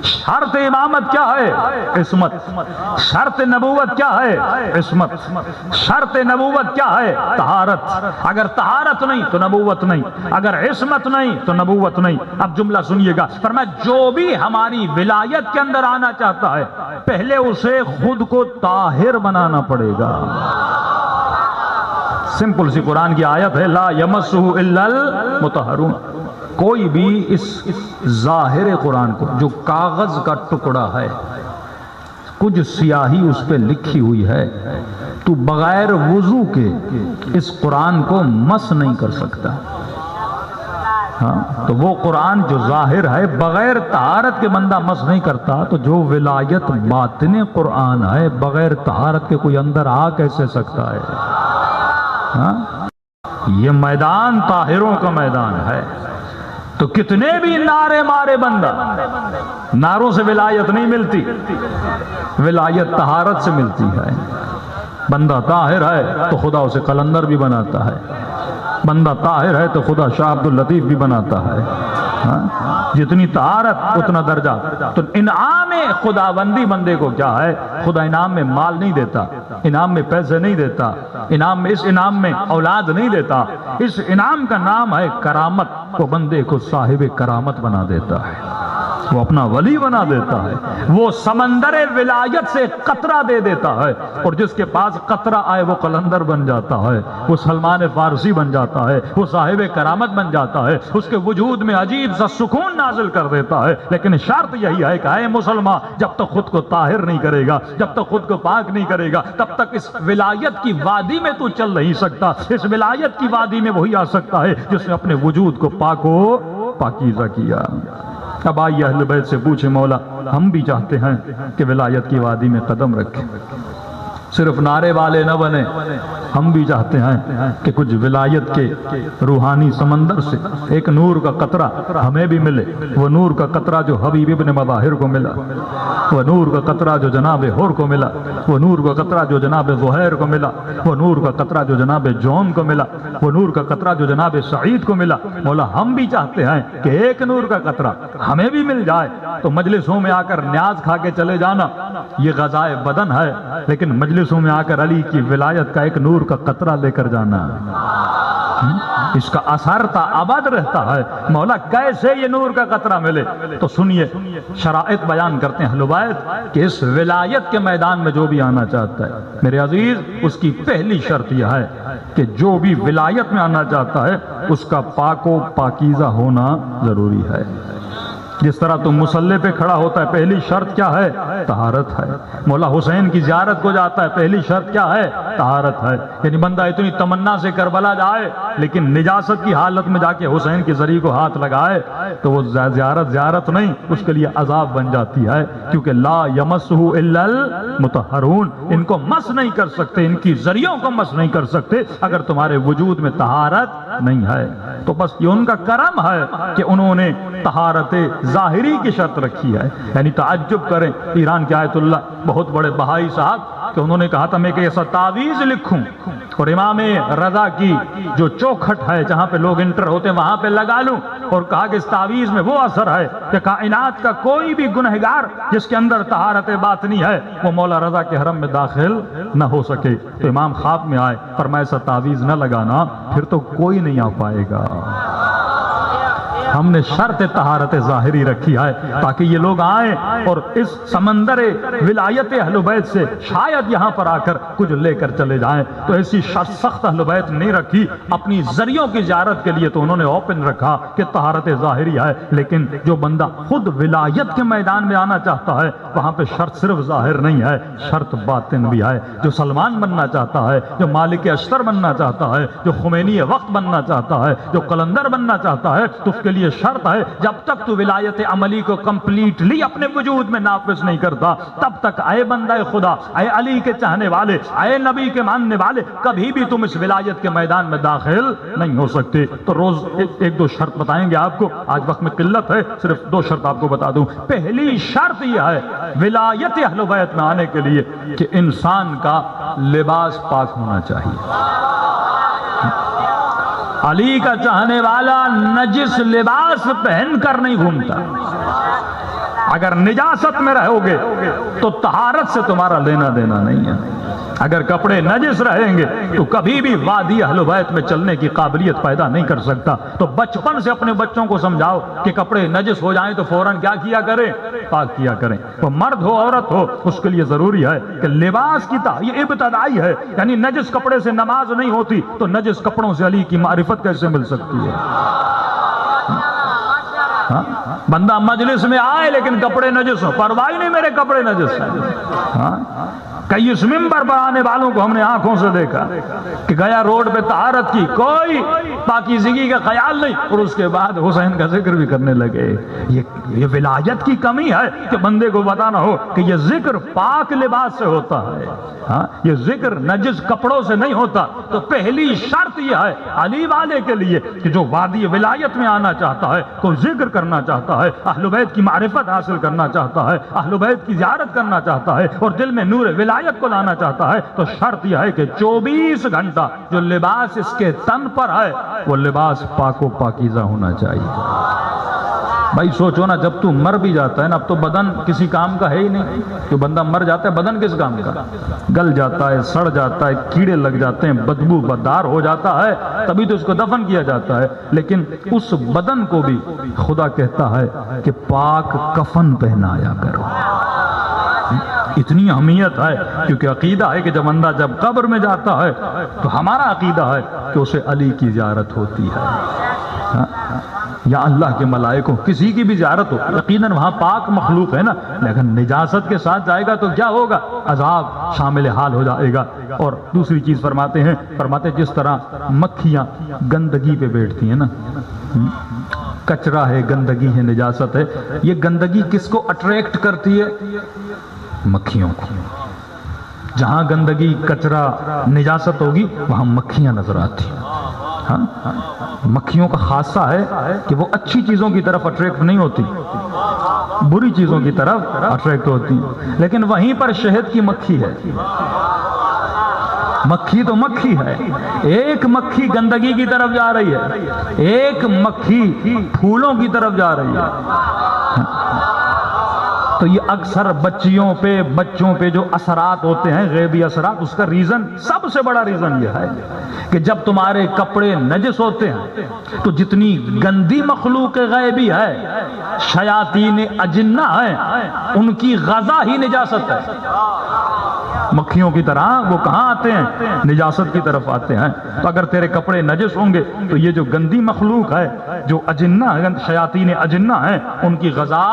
شرط امامت کیا ہے؟ عصمت. شرط نبوت کیا ہے؟ عصمت. شرط نبوت کیا ہے؟ طہارت. اگر طہارت نہیں تو نبوت نہیں، اگر عصمت نہیں تو نبوت نہیں. اب جملہ سنیے گا، فرمایا جو بھی ہماری ولایت کے اندر آنا چاہتا ہے پہلے اسے خود کو طاہر بنانا پڑے گا. سمپل سی قرآن کی آیت ہے، لا یمسہ الا المطہرون. کوئی بھی اس ظاہر قرآن کو، جو کاغذ کا ٹکڑا ہے، کچھ سیاہی اس پہ لکھی ہوئی ہے، تو بغیر وضو کے اس قرآن کو مس نہیں کر سکتا. ہاں تو وہ قرآن جو ظاہر ہے بغیر طہارت کے بندہ مس نہیں کرتا، تو جو ولایت باطن قرآن ہے بغیر طہارت کے کوئی اندر آ کیسے سکتا ہے؟ ہاں یہ میدان طاہروں کا میدان ہے. تو کتنے بھی نعرے مارے بندہ، نعروں سے ولایت نہیں ملتی، ولایت طہارت سے ملتی ہے. بندہ طاہر ہے تو خدا اسے قلندر بھی بناتا ہے، بندہ طاہر ہے تو خدا شاہ عبد اللطیف بھی بناتا ہے. جتنی طہارت اتنا درجہ. تو انعام خداوندی بندے کو کیا ہے؟ خدا انعام میں مال نہیں دیتا، انعام میں پیسے نہیں دیتا، انعام میں، اس انعام میں اولاد نہیں دیتا. اس انعام کا نام ہے کرامت. وہ بندے کو صاحب کرامت بنا دیتا ہے، وہ اپنا ولی بنا دیتا ہے، وہ سمندر ولایت سے قطرہ دے دیتا ہے، اور جس کے پاس قطرہ آئے وہ قلندر بن جاتا ہے، وہ سلمان فارسی بن جاتا ہے، وہ صاحب کرامت بن جاتا ہے، اس کے وجود میں عجیب سا سکون نازل کر دیتا ہے. لیکن شرط یہی ہے کہ اے مسلمان، جب تک خود کو طاہر نہیں کرے گا، جب تک خود کو پاک نہیں کرے گا، تب تک اس ولایت کی وادی میں تو چل نہیں سکتا. اس ولایت کی وادی میں وہی آ سکتا ہے جس نے اپنے وجود کو پاک و پاکیزہ کیا. اب آئیے اہل بیت سے پوچھیں، مولا ہم بھی چاہتے ہیں کہ ولایت کی وادی میں قدم رکھیں، صرف نعرے والے نہ بنے. ہم بھی چاہتے ہیں کہ کچھ ولایت کے روحانی سمندر سے ایک نور کا قطرہ ہمیں بھی ملے. وہ نور کا قطرہ جو حبیب ابن مظاہر کو ملا، وہ نور کا قطرہ جو جناب حور کو ملا، وہ نور کا قطرہ جو جناب زہیر کو ملا، وہ نور کا قطرہ جو جناب جون کو ملا، وہ نور کا قطرہ جو جناب سعید کو ملا. مولا ہم بھی چاہتے ہیں کہ ایک نور کا قطرہ ہمیں بھی مل جائے. تو مجلسوں میں آ کر نیاز کھا کے چلے جانا یہ غذائے بدن ہے، لیکن مجلسوں میں آ کر علی کی ولایت کا ایک نور کا قطرہ لے کر جانا، اس کا اثر تا ابد رہتا ہے. مولا کیسے یہ نور کا قطرہ ملے؟ تو سنیے، شرائط بیان کرتے ہیں اہل بیت کہ اس ولایت کے میدان میں جو بھی آنا چاہتا ہے میرے عزیز، اس کی پہلی شرط یہ ہے کہ جو بھی ولایت میں آنا چاہتا ہے اس کا پاک و پاکیزہ ہونا ضروری ہے. جس طرح تم مصلی پہ کھڑا ہوتا ہے پہلی شرط کیا ہے؟ طہارت ہے. مولا حسین کی زیارت کو جاتا ہے پہلی شرط کیا ہے؟ طہارت ہے. یعنی بندہ اتنی تمنا سے کربلا جائے لیکن نجاست کی حالت میں جا کے حسین کے ذریعے کو ہاتھ لگائے تو وہ زیارت نہیں، اس کے لیے عذاب بن جاتی ہے. کیونکہ لا یمسہ الا المطہرون، ان کو مس نہیں کر سکتے، ان کی ذریعوں کو مس نہیں کر سکتے اگر تمہارے وجود میں طہارت نہیں ہے. تو بس یہ ان کا کرم ہے کہ انہوں نے طہارت ظاہری کی شرط رکھی ہے. یعنی تعجب کریں، ایران کے آیت اللہ بہت بڑے بہائی صاحب کہ انہوں نے کہا تھا میں کہ ایسا تعویذ لکھوں اور امام رضا کی جو چوکھٹ ہے جہاں پہ لوگ انٹر ہوتے ہیں وہاں پہ لگا لوں، اور کہا کہ اس تعویذ میں وہ اثر ہے کہ کائنات کا کوئی بھی گنہگار جس کے اندر طہارت باطنی ہے وہ مولا رضا کے حرم میں داخل نہ ہو سکے. تو امام خواب میں آئے، فرمایا ایسا تعویذ نہ لگانا، پھر تو کوئی نہیں آ پائے گا. ہم نے شرط طہارت ظاہری رکھی ہے تاکہ یہ لوگ آئیں اور اس سمندر ولایت اہل بیت سے شاید یہاں پر آ کر کچھ لے کر چلے جائیں. تو ایسی شرط سخت اہل بیت نہیں رکھی. اپنی ذریعوں کی زیارت کے لیے تو انہوں نے اوپن رکھا کہ طہارت ظاہری ہے، لیکن جو بندہ خود ولایت کے میدان میں آنا چاہتا ہے وہاں پہ شرط صرف ظاہر نہیں ہے، شرط باطن بھی ہے. جو سلمان بننا چاہتا ہے، جو مالک اشتر بننا چاہتا ہے، جو خمینی وقت بننا چاہتا ہے، جو قلندر بننا چاہتا ہے، تو اس کے لیے شرط ہے جب تک تو ولایت عملی کو کمپلیٹلی اپنے وجود میں نافذ نہیں کرتا تب تک اے بندہ خدا، اے علی کے چاہنے والے، اے نبی کے ماننے والے، کبھی بھی تم اس ولایت کے میدان میں داخل نہیں ہو سکتے. تو روز ایک دو شرط بتائیں گے آپ کو، آج وقت میں قلت ہے، صرف دو شرط آپ کو بتا دوں. پہلی شرط یہ ہے ولایت اہل بیت میں آنے کے لیے کہ انسان کا لباس پاک ہونا چاہیے. علی کا چاہنے والا نجس لباس پہن کر نہیں گھومتا. اگر نجاست میں رہو گے تو طہارت سے تمہارا لینا دینا نہیں ہے. اگر کپڑے نجس رہیں گے تو کبھی بھی وادی اہل بیت میں چلنے کی قابلیت پیدا نہیں کر سکتا. تو بچپن سے اپنے بچوں کو سمجھاؤ کہ کپڑے نجس ہو جائیں تو فوراً کیا کیا کریں؟ پاک کیا کریں. وہ مرد ہو عورت ہو اس کے لیے ضروری ہے کہ لباس کی یہ ابتدائی ہے. یعنی نجس کپڑے سے نماز نہیں ہوتی تو نجس کپڑوں سے علی کی معرفت کیسے مل سکتی ہے؟ بندہ مجلس میں آئے لیکن کپڑے نجس ہو، پرواہ نہیں میرے کپڑے نجس ہیں. کئی اس ممبر پر آنے والوں کو ہم نے آنکھوں سے دیکھا کہ گیا روڈ پہ طہارت کی، کوئی پاکیزگی کا خیال نہیں، اور اس کے بعد حسین کا ذکر بھی کرنے لگے. یہ ولایت کی کمی ہے کہ بندے کو بتانا ہو کہ یہ ذکر پاک لباس سے ہوتا ہے. یہ ذکر نجس کپڑوں سے نہیں ہوتا. تو پہلی شرط یہ ہے علی والے کے لیے کہ جو وادی ولایت میں آنا چاہتا ہے، کوئی ذکر کرنا چاہتا ہے، اہل بیت کی معرفت حاصل کرنا چاہتا ہے، اہل بیت کی زیارت کرنا چاہتا ہے اور دل میں نور ولایت کو لانا چاہتا ہے، تو شرط یہ ہے کہ 24 گھنٹہ جو لباس اس کے تن پر ہے وہ لباس پاک و پاکیزہ ہونا چاہیے. بھائی سوچو نا، جب تو مر بھی جاتا ہے نا، اب تو بدن کسی کام کا ہے ہی نہیں. جو بندہ مر جاتا ہے بدن کس کام کا؟ گل جاتا ہے، سڑ جاتا ہے، کیڑے لگ جاتے ہیں، بدبو بدار ہو جاتا ہے، تبھی تو اس کو دفن کیا جاتا ہے. لیکن اس بدن کو بھی خدا کہتا ہے کہ پاک کفن پہنایا کرو. اتنی اہمیت ہے کیونکہ عقیدہ ہے کہ جب بندہ جب قبر میں جاتا ہے تو ہمارا عقیدہ ہے کہ اسے علی کی زیارت ہوتی ہے. یا اللہ کے ملائکوں کسی کی بھی زیارت ہو، یقیناً وہاں پاک مخلوق ہے نا، لیکن نجاست کے ساتھ جائے گا تو کیا ہوگا؟ عذاب شامل حال ہو جائے گا. اور دوسری چیز فرماتے ہیں جس طرح مکھیاں گندگی پہ بیٹھتی ہیں نا، کچرا ہے، گندگی ہے، نجاست ہے، یہ گندگی کس کو اٹریکٹ کرتی ہے؟ مکھیوں کو. جہاں گندگی، کچرا، نجاست ہوگی وہاں مکھیاں نظر آتی ہیں. مکھیوں کا خاصہ ہے کہ وہ اچھی چیزوں کی طرف اٹریکٹ نہیں ہوتی، بری چیزوں کی طرف اٹریکٹ ہوتی. لیکن وہیں پر شہد کی مکھی ہے. مکھی تو مکھی ہے، ایک مکھی گندگی کی طرف جا رہی ہے، ایک مکھی پھولوں کی طرف جا رہی ہے. تو یہ اکثر بچوں پہ جو اثرات ہوتے ہیں، غیبی اثرات، اس کا ریزن، سب سے بڑا ریزن یہ ہے کہ جب تمہارے کپڑے نجس ہوتے ہیں تو جتنی گندی مخلوق غیبی ہے، شیاطین اجنہ ہیں، ان کی غذا ہی نجاست ہے. مکھیوں کی طرح وہ کہاں آتے ہیں؟ نجاست کی طرف آتے ہیں. تو اگر تیرے کپڑے نجس ہوں گے تو یہ جو گندی مخلوق ہے، جو اجنہ، شیاطین اجنہ ہیں، ان کی غذا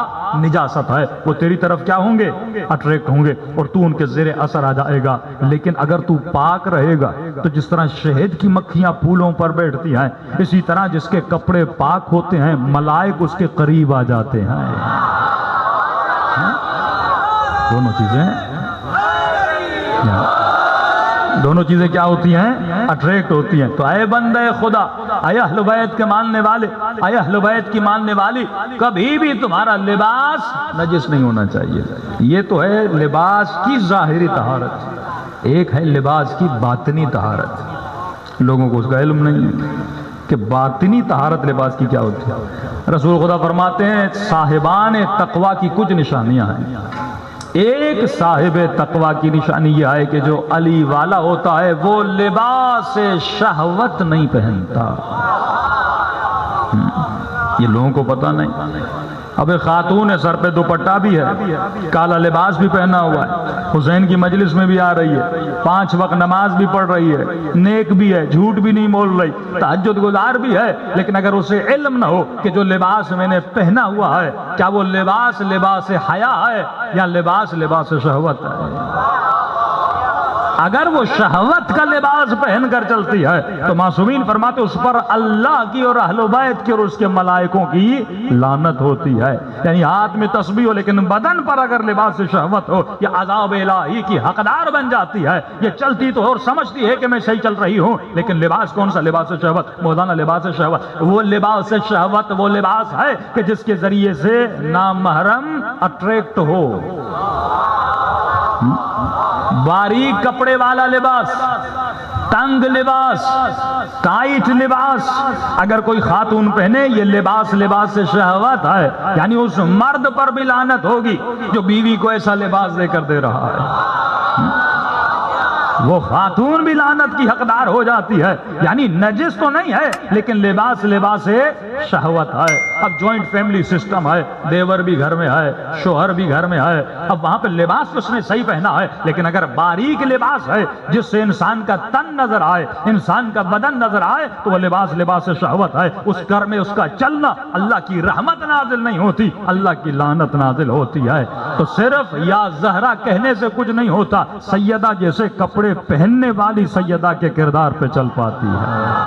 نجاست ہے، وہ تیری طرف کیا ہوں گے؟ اٹریکٹ ہوں گے اور تو ان کے زیر اثر آ جائے گا. لیکن اگر تو پاک رہے گا تو جس طرح شہد کی مکھیاں پھولوں پر بیٹھتی ہیں، اسی طرح جس کے کپڑے پاک ہوتے ہیں ملائک اس کے قریب آ جاتے ہیں. دونوں چیزیں کیا ہوتی ہیں؟ اٹریکٹ ہوتی ہیں. تو اے بندے خدا، اے اہل بیت کے ماننے والے، اے اہل بیت کی ماننے والی، کبھی بھی تمہارا لباس نجس نہیں ہونا چاہیے. یہ تو ہے لباس کی ظاہری طہارت، ایک ہے لباس کی باطنی طہارت. لوگوں کو اس کا علم نہیں ہے کہ باطنی طہارت لباس کی کیا ہوتی ہے. رسول خدا فرماتے ہیں صاحبان تقوی کی کچھ نشانیاں ہیں. ایک صاحب تقوی کی نشانی یہ ہے کہ جو علی والا ہوتا ہے وہ لباس شہوت نہیں پہنتا. یہ لوگوں کو پتہ نہیں. اب ایک خاتون ہے، سر پہ دوپٹہ بھی ہے، کالا لباس بھی پہنا ہوا ہے، حسین کی مجلس میں بھی آ رہی ہے، 5 وقت نماز بھی پڑھ رہی ہے، نیک بھی ہے، جھوٹ بھی نہیں بول رہی، تہجد گزار بھی ہے. لیکن اگر اسے علم نہ ہو کہ جو لباس میں نے پہنا ہوا ہے کیا وہ لباس حیا ہے یا لباس شہوت ہے، اگر وہ شہوت کا لباس پہن کر چلتی ہے تو معصومین فرماتے اس پر اللہ کی اور اہل بیت کی اور اس کے ملائکوں کی لعنت ہوتی ہے. یعنی ہاتھ میں تسبیح ہو لیکن بدن پر اگر لباس شہوت ہو، یہ عذاب الہی کی حقدار بن جاتی ہے. یہ چلتی تو اور سمجھتی ہے کہ میں صحیح چل رہی ہوں، لیکن لباس کون سا؟ لباس شہوت. مولانا لباس شہوت، وہ لباس شہوت وہ لباس ہے کہ جس کے ذریعے سے نامحرم اٹریکٹ ہو. باریک کپڑے والا لباس تنگ لباس، ٹائٹ لباس اگر کوئی خاتون پہنے، یہ لباس لباس شہوت ہے، یعنی اس مرد پر بھی لعنت ہوگی جو بیوی کو ایسا لباس دے کر دے رہا ہے۔ وہ خاتون بھی لعنت کی حقدار ہو جاتی ہے، یعنی نجس تو نہیں ہے لیکن لباس لباس شہوت ہے۔ اب جوائنٹ فیملی سسٹم ہے، دیور بھی گھر میں ہے، شوہر بھی گھر میں ہے، اب وہاں پہ لباس اس نے صحیح پہنا ہے، لیکن اگر باریک لباس ہے جس سے انسان کا تن نظر آئے، انسان کا بدن نظر آئے، تو وہ لباس لباس شہوت ہے۔ اس گھر میں اس کا چلنا اللہ کی رحمت نازل نہیں ہوتی، اللہ کی لعنت نازل ہوتی ہے۔ تو صرف یا زہرا کہنے سے کچھ نہیں ہوتا، سیدہ جیسے کپڑے پہننے والی سیدہ کے کردار پہ چل پاتی ہے۔